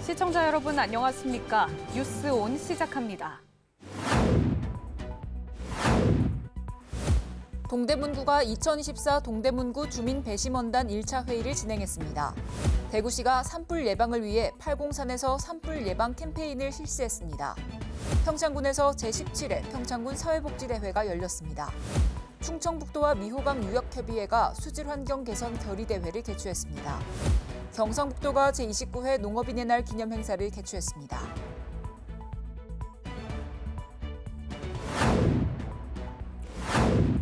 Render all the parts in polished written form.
시청자 여러분 안녕하십니까? 뉴스 온 시작합니다. 동대문구가 2024 동대문구 주민 배심원단 1차 회의를 진행했습니다. 대구시가 산불 예방을 위해 팔공산에서 산불 예방 캠페인을 실시했습니다. 평창군에서 제17회 평창군 사회복지대회가 열렸습니다. 충청북도와 미호강 유역협의회가 수질환경 개선 결의대회를 개최했습니다. 경상북도가 제29회 농업인의 날 기념 행사를 개최했습니다.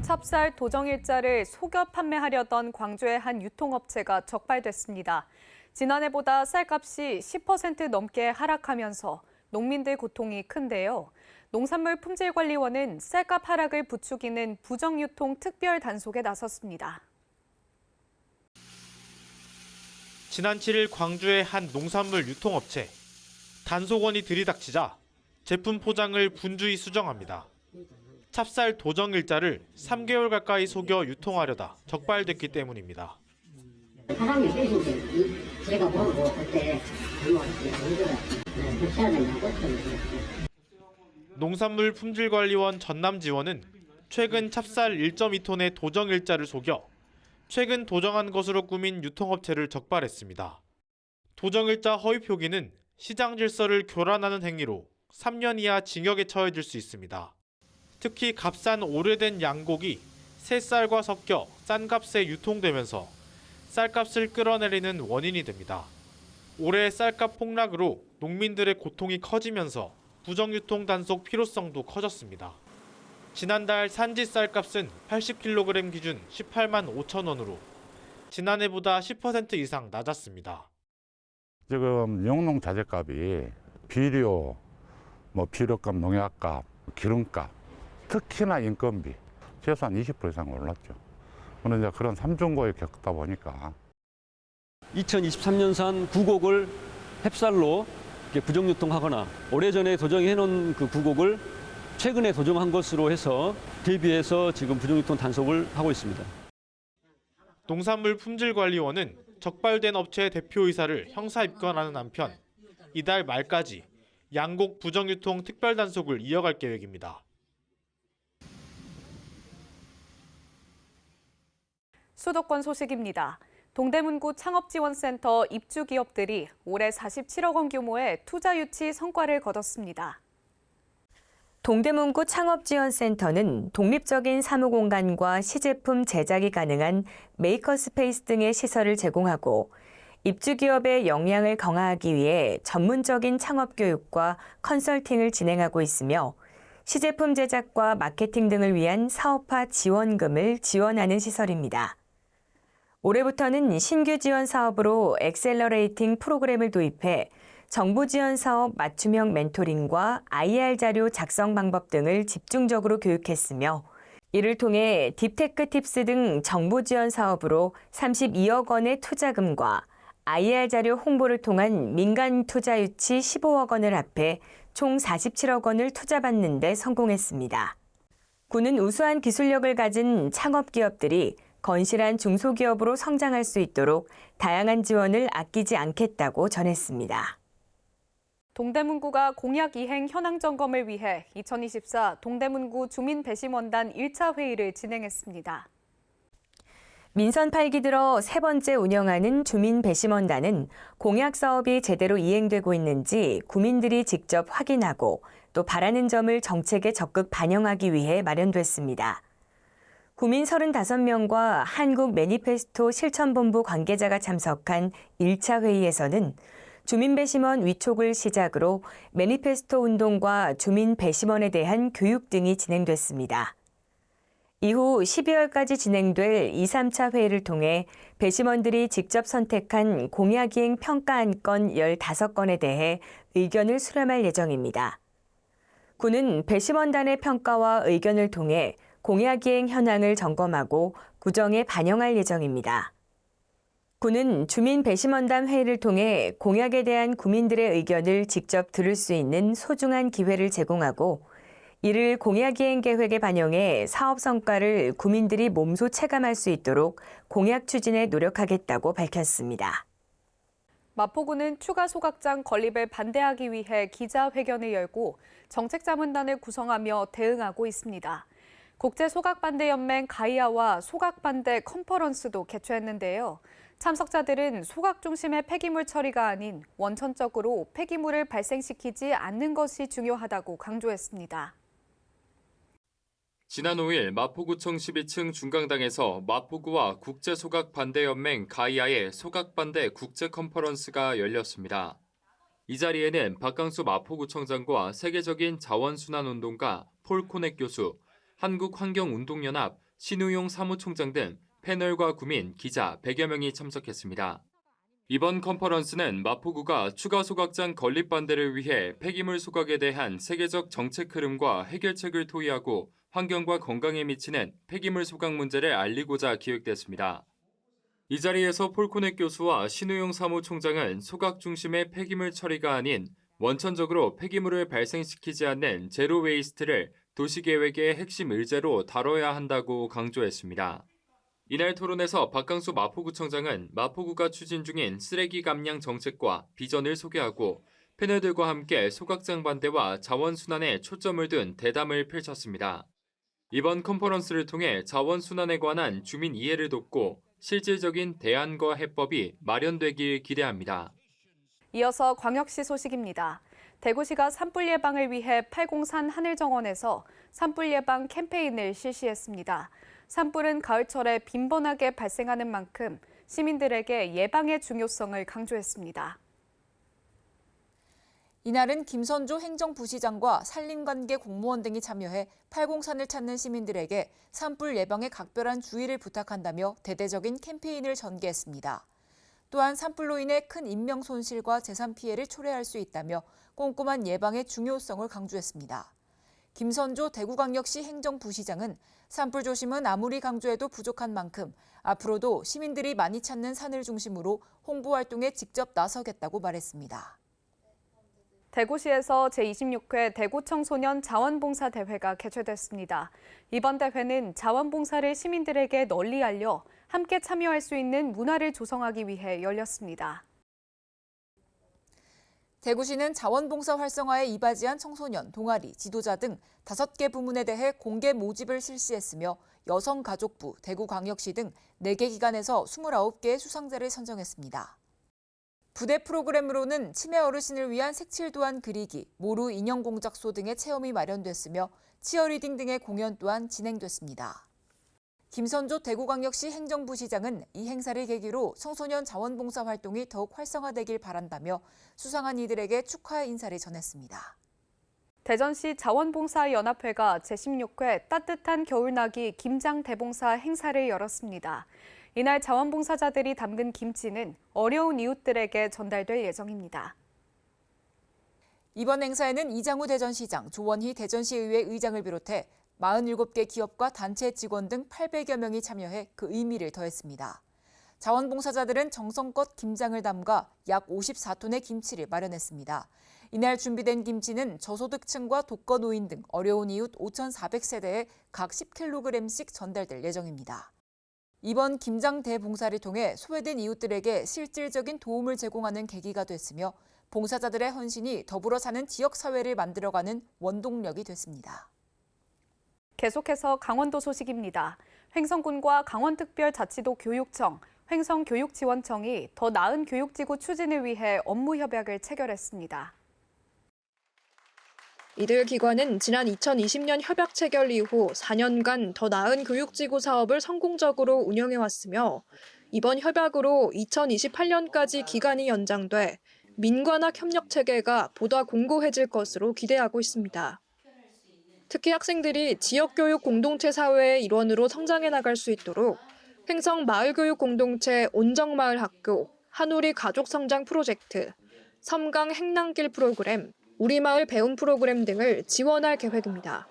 찹쌀 도정일자를 속여 판매하려던 광주의 한 유통업체가 적발됐습니다. 지난해보다 쌀값이 10% 넘게 하락하면서 농민들 고통이 큰데요. 농산물 품질관리원은 쌀값 하락을 부추기는 부정유통 특별 단속에 나섰습니다. 지난 7일 광주의 한 농산물 유통업체. 단속원이 들이닥치자 제품 포장을 분주히 수정합니다. 찹쌀 도정일자를 3개월 가까이 속여 유통하려다 적발됐기 때문입니다. 사장님 빼신데 제가 모르고 그때 농산물 품질관리원 전남지원은 최근 찹쌀 1.2톤의 도정일자를 속여 최근 도정한 것으로 꾸민 유통업체를 적발했습니다. 도정일자 허위 표기는 시장 질서를 교란하는 행위로 3년 이하 징역에 처해질 수 있습니다. 특히 값싼 오래된 양곡이 새 쌀과 섞여 싼 값에 유통되면서 쌀값을 끌어내리는 원인이 됩니다. 올해 쌀값 폭락으로 농민들의 고통이 커지면서 부정유통 단속 필요성도 커졌습니다. 지난달 산지 쌀값은 80kg 기준 18만 5천 원으로 지난해보다 10% 이상 낮았습니다. 지금 영농 자재값이 비료, 비료값, 농약값, 기름값, 특히나 인건비 최소한 20% 이상 올랐죠. 그런데 그런 삼중고에 겪다 보니까 2023년산 구곡을 햅쌀로 부정유통하거나 오래전에 도정해놓은 그 구곡을 최근에 도정한 것으로 해서 대비해서 지금 부정유통 단속을 하고 있습니다. 농산물 품질관리원은 적발된 업체의 대표이사를 형사 입건하는 한편 이달 말까지 양곡 부정유통 특별단속을 이어갈 계획입니다. 수도권 소식입니다. 동대문구 창업지원센터 입주기업들이 올해 47억 원 규모의 투자 유치 성과를 거뒀습니다. 동대문구 창업지원센터는 독립적인 사무공간과 시제품 제작이 가능한 메이커스페이스 등의 시설을 제공하고 입주기업의 역량을 강화하기 위해 전문적인 창업교육과 컨설팅을 진행하고 있으며 시제품 제작과 마케팅 등을 위한 사업화 지원금을 지원하는 시설입니다. 올해부터는 신규 지원 사업으로 엑셀러레이팅 프로그램을 도입해 정부 지원 사업 맞춤형 멘토링과 IR 자료 작성 방법 등을 집중적으로 교육했으며 이를 통해 딥테크 팁스 등 정부 지원 사업으로 32억 원의 투자금과 IR 자료 홍보를 통한 민간 투자 유치 15억 원을 합해 총 47억 원을 투자받는 데 성공했습니다. 구는 우수한 기술력을 가진 창업기업들이 건실한 중소기업으로 성장할 수 있도록 다양한 지원을 아끼지 않겠다고 전했습니다. 동대문구가 공약 이행 현황 점검을 위해 2024 동대문구 주민 배심원단 1차 회의를 진행했습니다. 민선 8기 들어 세 번째 운영하는 주민 배심원단은 공약 사업이 제대로 이행되고 있는지 구민들이 직접 확인하고 또 바라는 점을 정책에 적극 반영하기 위해 마련됐습니다. 구민 35명과 한국 매니페스토 실천본부 관계자가 참석한 1차 회의에서는 주민 배심원 위촉을 시작으로 매니페스토 운동과 주민 배심원에 대한 교육 등이 진행됐습니다. 이후 12월까지 진행될 2, 3차 회의를 통해 배심원들이 직접 선택한 공약이행 평가 안건 15건에 대해 의견을 수렴할 예정입니다. 구는 배심원단의 평가와 의견을 통해 공약이행 현황을 점검하고 구정에 반영할 예정입니다. 구는 주민 배심원단 회의를 통해 공약에 대한 구민들의 의견을 직접 들을 수 있는 소중한 기회를 제공하고 이를 공약이행 계획에 반영해 사업 성과를 구민들이 몸소 체감할 수 있도록 공약 추진에 노력하겠다고 밝혔습니다. 마포구는 추가 소각장 건립을 반대하기 위해 기자회견을 열고 정책자문단을 구성하며 대응하고 있습니다. 국제소각반대연맹 가이아와 소각반대 컨퍼런스도 개최했는데요. 참석자들은 소각 중심의 폐기물 처리가 아닌 원천적으로 폐기물을 발생시키지 않는 것이 중요하다고 강조했습니다. 지난 5일 마포구청 12층 중강당에서 마포구와 국제소각반대연맹 가이아의 소각반대 국제컨퍼런스가 열렸습니다. 이 자리에는 박강수 마포구청장과 세계적인 자원순환운동가 폴 코넥 교수, 한국환경운동연합 신우용 사무총장 등 패널과 구민, 기자 100여 명이 참석했습니다. 이번 컨퍼런스는 마포구가 추가 소각장 건립 반대를 위해 폐기물 소각에 대한 세계적 정책 흐름과 해결책을 토의하고 환경과 건강에 미치는 폐기물 소각 문제를 알리고자 기획됐습니다. 이 자리에서 폴코넥 교수와 신우용 사무총장은 소각 중심의 폐기물 처리가 아닌 원천적으로 폐기물을 발생시키지 않는 제로 웨이스트를 도시계획의 핵심 의제로 다뤄야 한다고 강조했습니다. 이날 토론에서 박강수 마포구청장은 마포구가 추진 중인 쓰레기 감량 정책과 비전을 소개하고 패널들과 함께 소각장 반대와 자원순환에 초점을 둔 대담을 펼쳤습니다. 이번 컨퍼런스를 통해 자원순환에 관한 주민 이해를 돕고 실질적인 대안과 해법이 마련되길 기대합니다. 이어서 광역시 소식입니다. 대구시가 산불 예방을 위해 팔공산 하늘정원에서 산불 예방 캠페인을 실시했습니다. 산불은 가을철에 빈번하게 발생하는 만큼 시민들에게 예방의 중요성을 강조했습니다. 이날은 김선조 행정부시장과 산림관계 공무원 등이 참여해 팔공산을 찾는 시민들에게 산불 예방에 각별한 주의를 부탁한다며 대대적인 캠페인을 전개했습니다. 또한 산불로 인해 큰 인명 손실과 재산 피해를 초래할 수 있다며 꼼꼼한 예방의 중요성을 강조했습니다. 김선조 대구광역시 행정부시장은 산불 조심은 아무리 강조해도 부족한 만큼 앞으로도 시민들이 많이 찾는 산을 중심으로 홍보 활동에 직접 나서겠다고 말했습니다. 대구시에서 제26회 대구청소년 자원봉사 대회가 개최됐습니다. 이번 대회는 자원봉사를 시민들에게 널리 알려 함께 참여할 수 있는 문화를 조성하기 위해 열렸습니다. 대구시는 자원봉사 활성화에 이바지한 청소년, 동아리, 지도자 등 5개 부문에 대해 공개 모집을 실시했으며 여성가족부, 대구광역시 등 4개 기관에서 29개의 수상자를 선정했습니다. 부대 프로그램으로는 치매 어르신을 위한 색칠 도안 그리기, 모루 인형 공작소 등의 체험이 마련됐으며 치어리딩 등의 공연 또한 진행됐습니다. 김선조 대구광역시 행정부시장은 이 행사를 계기로 청소년 자원봉사 활동이 더욱 활성화되길 바란다며 수상한 이들에게 축하의 인사를 전했습니다. 대전시 자원봉사연합회가 제16회 따뜻한 겨울나기 김장대봉사 행사를 열었습니다. 이날 자원봉사자들이 담근 김치는 어려운 이웃들에게 전달될 예정입니다. 이번 행사에는 이장우 대전시장, 조원희 대전시의회 의장을 비롯해 47개 기업과 단체 직원 등 800여 명이 참여해 그 의미를 더했습니다. 자원봉사자들은 정성껏 김장을 담가 약 54톤의 김치를 마련했습니다. 이날 준비된 김치는 저소득층과 독거노인 등 어려운 이웃 5,400세대에 각 10kg씩 전달될 예정입니다. 이번 김장 대봉사를 통해 소외된 이웃들에게 실질적인 도움을 제공하는 계기가 됐으며 봉사자들의 헌신이 더불어 사는 지역사회를 만들어가는 원동력이 됐습니다. 계속해서 강원도 소식입니다. 횡성군과 강원특별자치도 교육청, 횡성교육지원청이 더 나은 교육지구 추진을 위해 업무 협약을 체결했습니다. 이들 기관은 지난 2020년 협약 체결 이후 4년간 더 나은 교육지구 사업을 성공적으로 운영해왔으며 이번 협약으로 2028년까지 기간이 연장돼 민관학 협력 체계가 보다 공고해질 것으로 기대하고 있습니다. 특히 학생들이 지역교육 공동체 사회의 일원으로 성장해 나갈 수 있도록 횡성 마을교육 공동체 온정마을학교, 한우리 가족성장 프로젝트, 섬강 행랑길 프로그램, 우리마을 배움 프로그램 등을 지원할 계획입니다.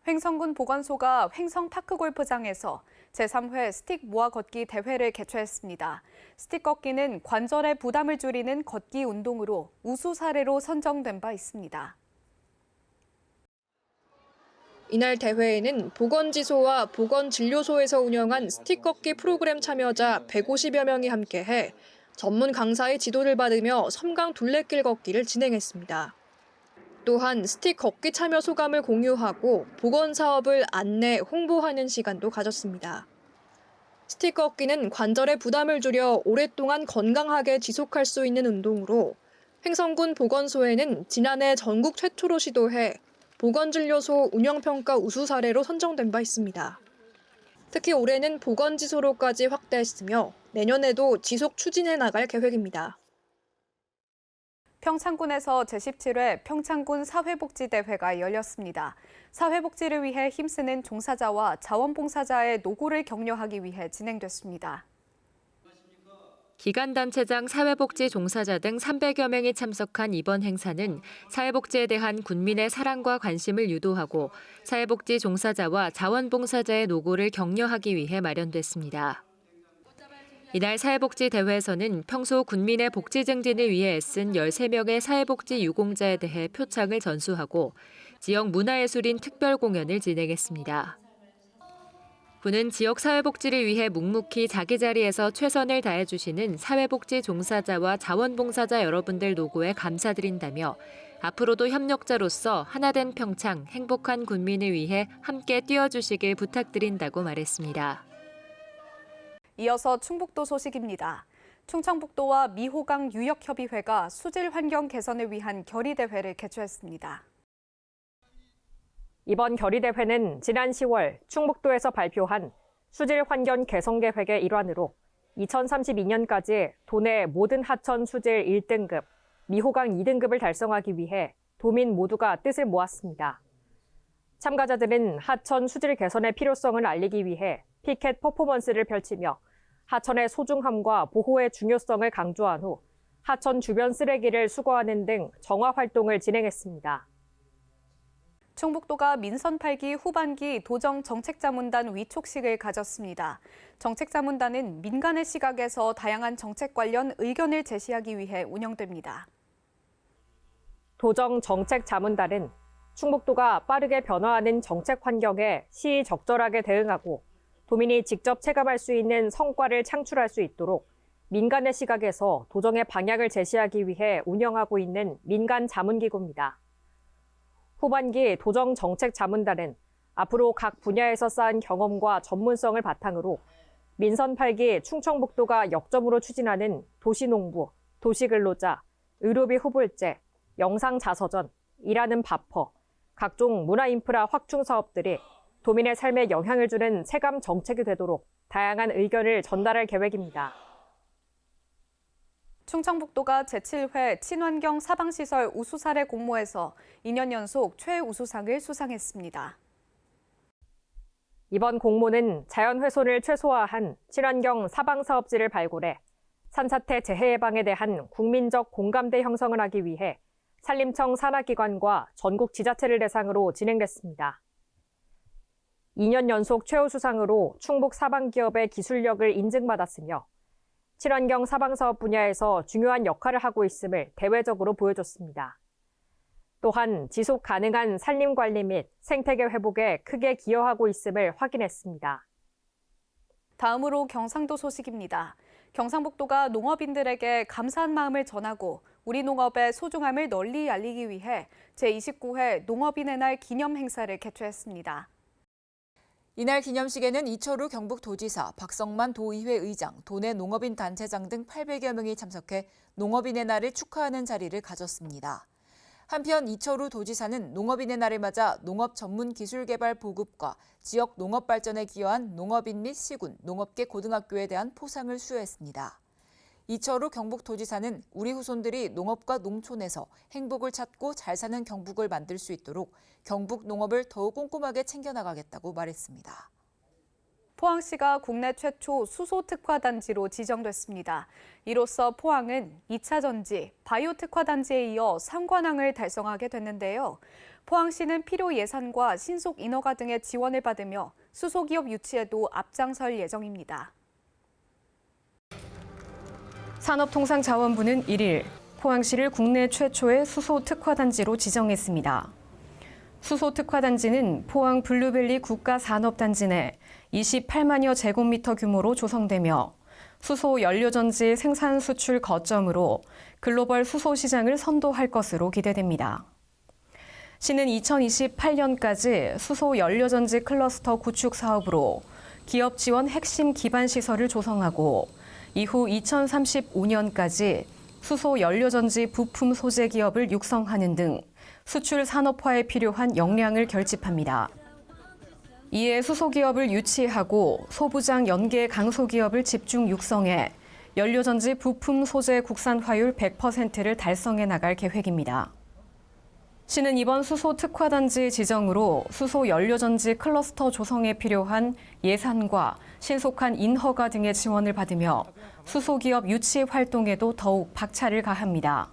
횡성군 보건소가 횡성파크골프장에서 제3회 스틱 모아 걷기 대회를 개최했습니다. 스틱 걷기는 관절의 부담을 줄이는 걷기 운동으로 우수 사례로 선정된 바 있습니다. 이날 대회에는 보건지소와 보건진료소에서 운영한 스틱 걷기 프로그램 참여자 150여 명이 함께해 전문 강사의 지도를 받으며 섬강 둘레길 걷기를 진행했습니다. 또한 스틱 걷기 참여 소감을 공유하고 보건 사업을 안내, 홍보하는 시간도 가졌습니다. 스틱 걷기는 관절의 부담을 줄여 오랫동안 건강하게 지속할 수 있는 운동으로 횡성군 보건소에는 지난해 전국 최초로 시도해 보건진료소 운영평가 우수 사례로 선정된 바 있습니다. 특히 올해는 보건지소로까지 확대했으며 내년에도 지속 추진해 나갈 계획입니다. 평창군에서 제17회 평창군 사회복지대회가 열렸습니다. 사회복지를 위해 힘쓰는 종사자와 자원봉사자의 노고를 격려하기 위해 진행됐습니다. 기관단체장, 사회복지 종사자 등 300여 명이 참석한 이번 행사는 사회복지에 대한 군민의 사랑과 관심을 유도하고 사회복지 종사자와 자원봉사자의 노고를 격려하기 위해 마련됐습니다. 이날 사회복지 대회에서는 평소 군민의 복지 증진을 위해 애쓴 13명의 사회복지 유공자에 대해 표창을 전수하고 지역 문화예술인 특별 공연을 진행했습니다. 군은 지역 사회복지를 위해 묵묵히 자기 자리에서 최선을 다해주시는 사회복지 종사자와 자원봉사자 여러분들 노고에 감사드린다며 앞으로도 협력자로서 하나된 평창, 행복한 군민을 위해 함께 뛰어주시길 부탁드린다고 말했습니다. 이어서 충북도 소식입니다. 충청북도와 미호강 유역협의회가 수질 환경 개선을 위한 결의대회를 개최했습니다. 이번 결의대회는 지난 10월 충북도에서 발표한 수질 환경 개선 계획의 일환으로 2032년까지 도내 모든 하천 수질 1등급, 미호강 2등급을 달성하기 위해 도민 모두가 뜻을 모았습니다. 참가자들은 하천 수질 개선의 필요성을 알리기 위해 피켓 퍼포먼스를 펼치며 하천의 소중함과 보호의 중요성을 강조한 후 하천 주변 쓰레기를 수거하는 등 정화 활동을 진행했습니다. 충북도가 민선 8기 후반기 도정 정책자문단 위촉식을 가졌습니다. 정책자문단은 민간의 시각에서 다양한 정책 관련 의견을 제시하기 위해 운영됩니다. 도정 정책자문단은 충북도가 빠르게 변화하는 정책 환경에 시의적절하게 대응하고 도민이 직접 체감할 수 있는 성과를 창출할 수 있도록 민간의 시각에서 도정의 방향을 제시하기 위해 운영하고 있는 민간 자문기구입니다. 후반기 도정 정책 자문단은 앞으로 각 분야에서 쌓은 경험과 전문성을 바탕으로 민선 8기 충청북도가 역점으로 추진하는 도시농부, 도시근로자, 의료비 후불제, 영상자서전, 일하는 밥퍼, 각종 문화인프라 확충 사업들이 도민의 삶에 영향을 주는 체감 정책이 되도록 다양한 의견을 전달할 계획입니다. 충청북도가 제7회 친환경 사방시설 우수사례 공모에서 2년 연속 최우수상을 수상했습니다. 이번 공모는 자연훼손을 최소화한 친환경 사방사업지를 발굴해 산사태 재해 예방에 대한 국민적 공감대 형성을 하기 위해 산림청 산하기관과 전국 지자체를 대상으로 진행됐습니다. 2년 연속 최우수상으로 충북 사방기업의 기술력을 인증받았으며 친환경 사방사업 분야에서 중요한 역할을 하고 있음을 대외적으로 보여줬습니다. 또한 지속 가능한 산림관리 및 생태계 회복에 크게 기여하고 있음을 확인했습니다. 다음으로 경상도 소식입니다. 경상북도가 농업인들에게 감사한 마음을 전하고 우리 농업의 소중함을 널리 알리기 위해 제29회 농업인의 날 기념 행사를 개최했습니다. 이날 기념식에는 이철우 경북도지사, 박성만 도의회 의장, 도내 농업인 단체장 등 800여 명이 참석해 농업인의 날을 축하하는 자리를 가졌습니다. 한편 이철우 도지사는 농업인의 날을 맞아 농업 전문 기술 개발 보급과 지역 농업 발전에 기여한 농업인 및 시군, 농업계 고등학교에 대한 포상을 수여했습니다. 이철우 경북도지사는 우리 후손들이 농업과 농촌에서 행복을 찾고 잘 사는 경북을 만들 수 있도록 경북 농업을 더욱 꼼꼼하게 챙겨나가겠다고 말했습니다. 포항시가 국내 최초 수소 특화 단지로 지정됐습니다. 이로써 포항은 2차 전지, 바이오 특화 단지에 이어 3관왕을 달성하게 됐는데요. 포항시는 필요 예산과 신속 인허가 등의 지원을 받으며 수소 기업 유치에도 앞장설 예정입니다. 산업통상자원부는 1일 포항시를 국내 최초의 수소 특화 단지로 지정했습니다. 수소 특화 단지는 포항 블루밸리 국가산업단지 내 28만여 제곱미터 규모로 조성되며 수소 연료전지 생산 수출 거점으로 글로벌 수소 시장을 선도할 것으로 기대됩니다. 시는 2028년까지 수소 연료전지 클러스터 구축 사업으로 기업 지원 핵심 기반 시설을 조성하고 이후 2035년까지 수소 연료전지 부품 소재 기업을 육성하는 등 수출 산업화에 필요한 역량을 결집합니다. 이에 수소기업을 유치하고 소부장 연계 강소기업을 집중 육성해 연료전지 부품 소재 국산화율 100%를 달성해 나갈 계획입니다. 시는 이번 수소 특화단지 지정으로 수소 연료전지 클러스터 조성에 필요한 예산과 신속한 인허가 등의 지원을 받으며 수소기업 유치 활동에도 더욱 박차를 가합니다.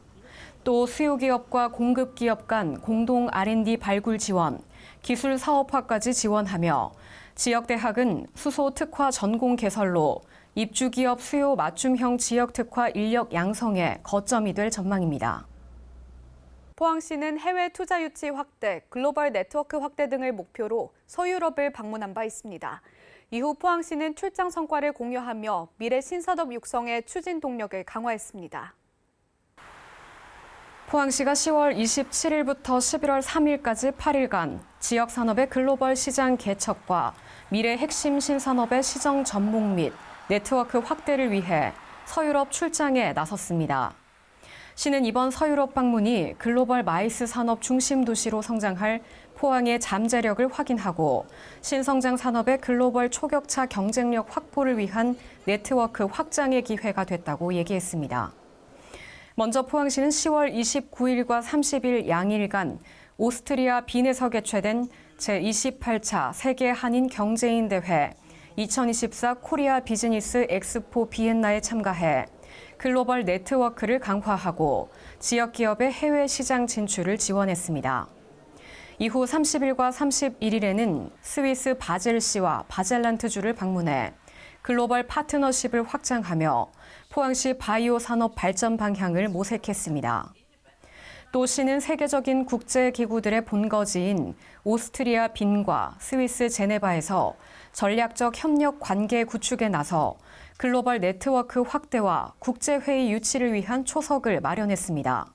또 수요기업과 공급기업 간 공동 R&D 발굴 지원, 기술 사업화까지 지원하며 지역대학은 수소 특화 전공 개설로 입주기업 수요 맞춤형 지역 특화 인력 양성의 거점이 될 전망입니다. 포항시는 해외 투자 유치 확대, 글로벌 네트워크 확대 등을 목표로 서유럽을 방문한 바 있습니다. 이후 포항시는 출장 성과를 공유하며 미래 신산업 육성의 추진 동력을 강화했습니다. 포항시가 10월 27일부터 11월 3일까지 8일간 지역 산업의 글로벌 시장 개척과 미래 핵심 신산업의 시정 접목 및 네트워크 확대를 위해 서유럽 출장에 나섰습니다. 시는 이번 서유럽 방문이 글로벌 마이스 산업 중심 도시로 성장할 포항의 잠재력을 확인하고 신성장 산업의 글로벌 초격차 경쟁력 확보를 위한 네트워크 확장의 기회가 됐다고 얘기했습니다. 먼저 포항시는 10월 29일과 30일 양일간 오스트리아 빈에서 개최된 제28차 세계 한인 경제인 대회 2024 코리아 비즈니스 엑스포 비엔나에 참가해 글로벌 네트워크를 강화하고 지역 기업의 해외 시장 진출을 지원했습니다. 이후 30일과 31일에는 스위스 바젤시와 바젤란트주를 방문해 글로벌 파트너십을 확장하며 포항시 바이오 산업 발전 방향을 모색했습니다. 또 시는 세계적인 국제기구들의 본거지인 오스트리아 빈과 스위스 제네바에서 전략적 협력 관계 구축에 나서 글로벌 네트워크 확대와 국제회의 유치를 위한 초석을 마련했습니다.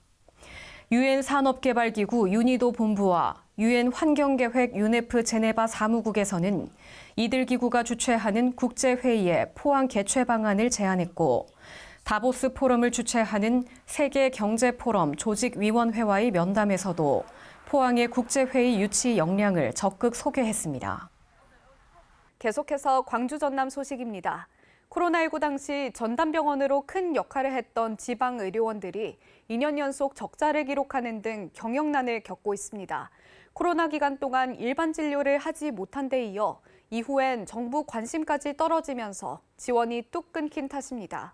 유엔 산업개발기구 유니도 본부와 유엔 환경계획 유네프 제네바 사무국에서는 이들 기구가 주최하는 국제회의에 포항 개최 방안을 제안했고 다보스 포럼을 주최하는 세계경제포럼 조직위원회와의 면담에서도 포항의 국제회의 유치 역량을 적극 소개했습니다. 계속해서 광주 전남 소식입니다. 코로나19 당시 전담병원으로 큰 역할을 했던 지방 의료원들이 2년 연속 적자를 기록하는 등 경영난을 겪고 있습니다. 코로나 기간 동안 일반 진료를 하지 못한 데 이어 이후엔 정부 관심까지 떨어지면서 지원이 뚝 끊긴 탓입니다.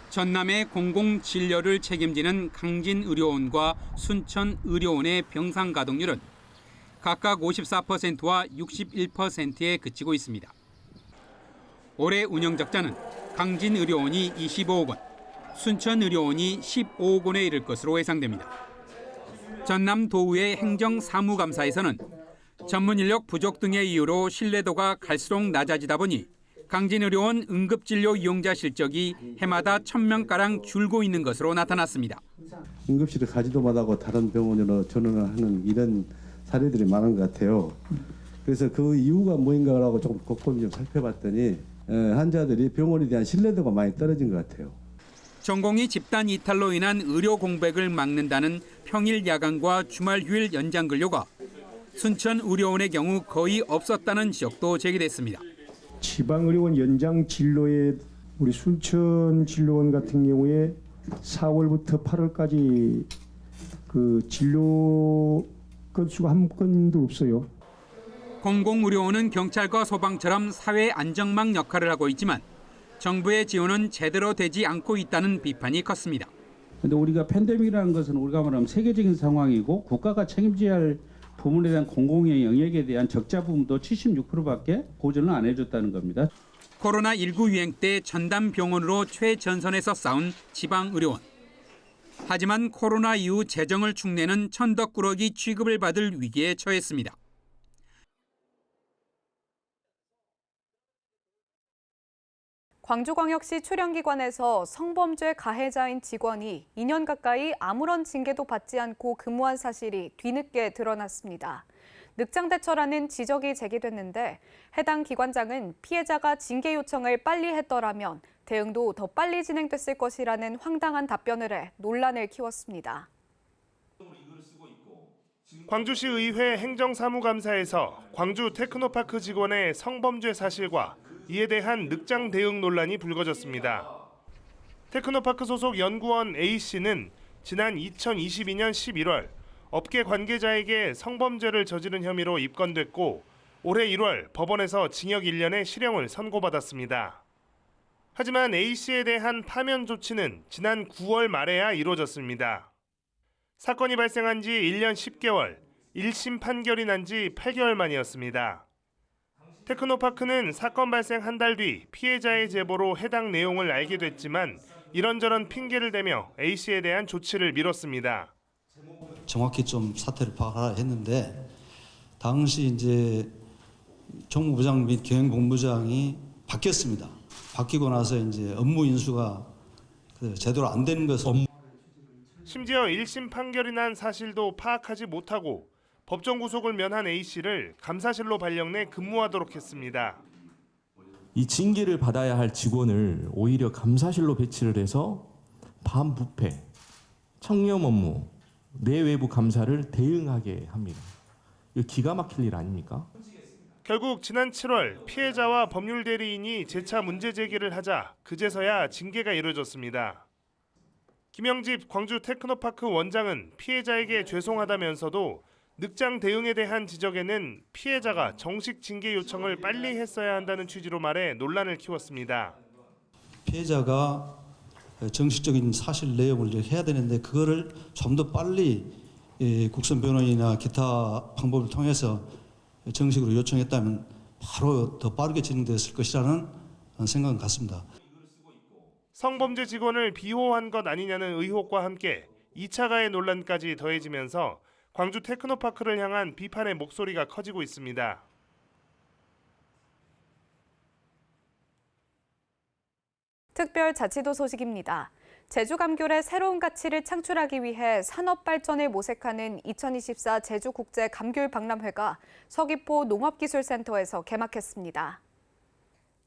전남의 공공진료를 책임지는 강진의료원과 순천의료원의 병상 가동률은 각각 54%와 61%에 그치고 있습니다. 올해 운영 적자는 강진의료원이 25억 원, 순천의료원이 15억 원에 이를 것으로 예상됩니다. 전남도의회 행정사무감사에서는 전문 인력 부족 등의 이유로 신뢰도가 갈수록 낮아지다 보니 강진의료원 응급진료 이용자 실적이 해마다 1,000명가량 줄고 있는 것으로 나타났습니다. 응급실을 가지도 못하고 다른 병원으로 전원을 하는 이런 사례들이 많은 것 같아요. 그래서 그 이유가 뭐인가라고 조금 곰곰이 좀 살펴봤더니 환자들이 병원에 대한 신뢰도가 많이 떨어진 것 같아요. 전공의 집단 이탈로 인한 의료 공백을 막는다는 평일 야간과 주말 휴일 연장 근로가 순천의료원의 경우 거의 없었다는 지적도 제기됐습니다. 지방의료원 연장 진로에 우리 순천진료원 같은 경우에 4월부터 8월까지 그 진료 건수가 한 건도 없어요. 공공의료원은 경찰과 소방처럼 사회 안정망 역할을 하고 있지만 정부의 지원은 제대로 되지 않고 있다는 비판이 컸습니다. 그런데 우리가 팬데믹이라는 것은 우리가 말하면 세계적인 상황이고 국가가 책임져야 할 부문에 대한 공공의 영역에 대한 적자 부분도 76%밖에 보전을 안 해줬다는 겁니다. 코로나19 유행 때 전담병원으로 최전선에서 싸운 지방의료원. 하지만 코로나 이후 재정을 축내는 천덕꾸러기 취급을 받을 위기에 처했습니다. 광주광역시 출연기관에서 성범죄 가해자인 직원이 2년 가까이 아무런 징계도 받지 않고 근무한 사실이 뒤늦게 드러났습니다. 늑장대처라는 지적이 제기됐는데 해당 기관장은 피해자가 징계 요청을 빨리 했더라면 대응도 더 빨리 진행됐을 것이라는 황당한 답변을 해 논란을 키웠습니다. 광주시 의회 행정사무감사에서 광주 테크노파크 직원의 성범죄 사실과 이에 대한 늑장 대응 논란이 불거졌습니다. 테크노파크 소속 연구원 A씨는 지난 2022년 11월 업계 관계자에게 성범죄를 저지른 혐의로 입건됐고 올해 1월 법원에서 징역 1년의 실형을 선고받았습니다. 하지만 A씨에 대한 파면 조치는 지난 9월 말에야 이루어졌습니다. 사건이 발생한 지 1년 10개월, 1심 판결이 난 지 8개월 만이었습니다. 테크노파크는 사건 발생 한 달 뒤 피해자의 제보로 해당 내용을 알게 됐지만 이런저런 핑계를 대며 A씨에 대한 조치를 미뤘습니다. 정확히 좀 사태를 파악하라 했는데 당시 이제 정무부장 및 경영본부장이 바뀌었습니다. 바뀌고 나서 이제 업무 인수가 제대로 안 되는 것을 심지어 1심 판결이 난 사실도 파악하지 못하고 법정 구속을 면한 A씨를 감사실로 발령내 근무하도록 했습니다. 이 징계를 받아야 할 직원을 오히려 감사실로 배치를 해서 반부패, 청렴 업무, 내외부 감사를 대응하게 합니다. 이거 기가 막힐 일 아닙니까? 결국 지난 7월 피해자와 법률 대리인이 재차 문제 제기를 하자 그제서야 징계가 이루어졌습니다. 김영집 광주 테크노파크 원장은 피해자에게 죄송하다면서도 늑장 대응에 대한 지적에는 피해자가 정식 징계 요청을 빨리 했어야 한다는 취지로 말해 논란을 키웠습니다. 피해자가 정식적인 사실 내용을 해야 되는데 그거를 좀 더 빨리 국선 변호인이나 기타 방법을 통해서 정식으로 요청했다면 바로 더 빠르게 진행됐을 것이라는 생각은 같습니다. 성범죄 직원을 비호한 것 아니냐는 의혹과 함께 2차 가해 논란까지 더해지면서 광주 테크노파크를 향한 비판의 목소리가 커지고 있습니다. 특별자치도 소식입니다. 제주감귤의 새로운 가치를 창출하기 위해 산업발전을 모색하는 2024 제주국제감귤박람회가 서귀포 농업기술센터에서 개막했습니다.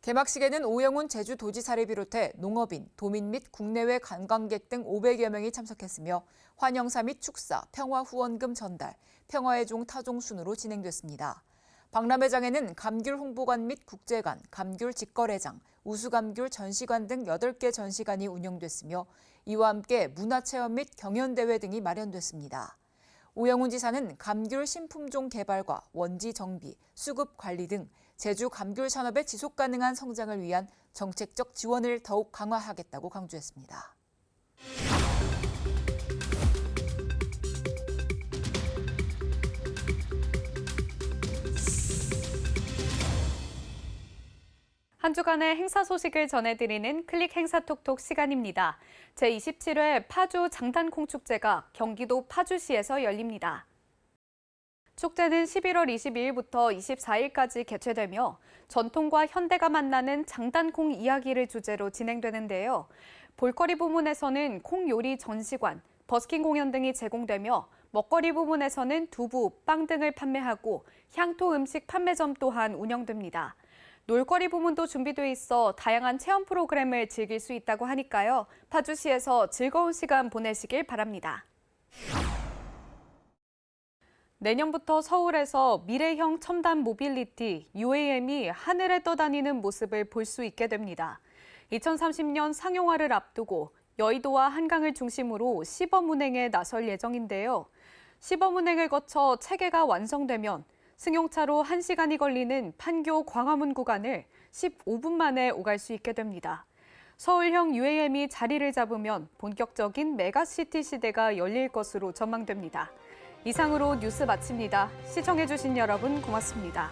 개막식에는 오영훈 제주도지사를 비롯해 농업인, 도민 및 국내외 관광객 등 500여 명이 참석했으며 환영사 및 축사, 평화후원금 전달, 평화의 종 타종 순으로 진행됐습니다. 박람회장에는 감귤 홍보관 및 국제관, 감귤 직거래장, 우수감귤 전시관 등 8개 전시관이 운영됐으며 이와 함께 문화체험 및 경연대회 등이 마련됐습니다. 오영훈 지사는 감귤 신품종 개발과 원지 정비, 수급 관리 등 제주 감귤 산업의 지속 가능한 성장을 위한 정책적 지원을 더욱 강화하겠다고 강조했습니다. 한 주간의 행사 소식을 전해드리는 클릭 행사톡톡 시간입니다. 제27회 파주 장단콩 축제가 경기도 파주시에서 열립니다. 축제는 11월 22일부터 24일까지 개최되며 전통과 현대가 만나는 장단콩 이야기를 주제로 진행되는데요. 볼거리 부문에서는 콩 요리 전시관, 버스킹 공연 등이 제공되며 먹거리 부문에서는 두부, 빵 등을 판매하고 향토 음식 판매점 또한 운영됩니다. 놀거리 부문도 준비돼 있어 다양한 체험 프로그램을 즐길 수 있다고 하니까요. 파주시에서 즐거운 시간 보내시길 바랍니다. 내년부터 서울에서 미래형 첨단 모빌리티 UAM이 하늘에 떠다니는 모습을 볼 수 있게 됩니다. 2030년 상용화를 앞두고 여의도와 한강을 중심으로 시범 운행에 나설 예정인데요. 시범 운행을 거쳐 체계가 완성되면 승용차로 1시간이 걸리는 판교 광화문 구간을 15분 만에 오갈 수 있게 됩니다. 서울형 UAM이 자리를 잡으면 본격적인 메가시티 시대가 열릴 것으로 전망됩니다. 이상으로 뉴스 마칩니다. 시청해주신 여러분 고맙습니다.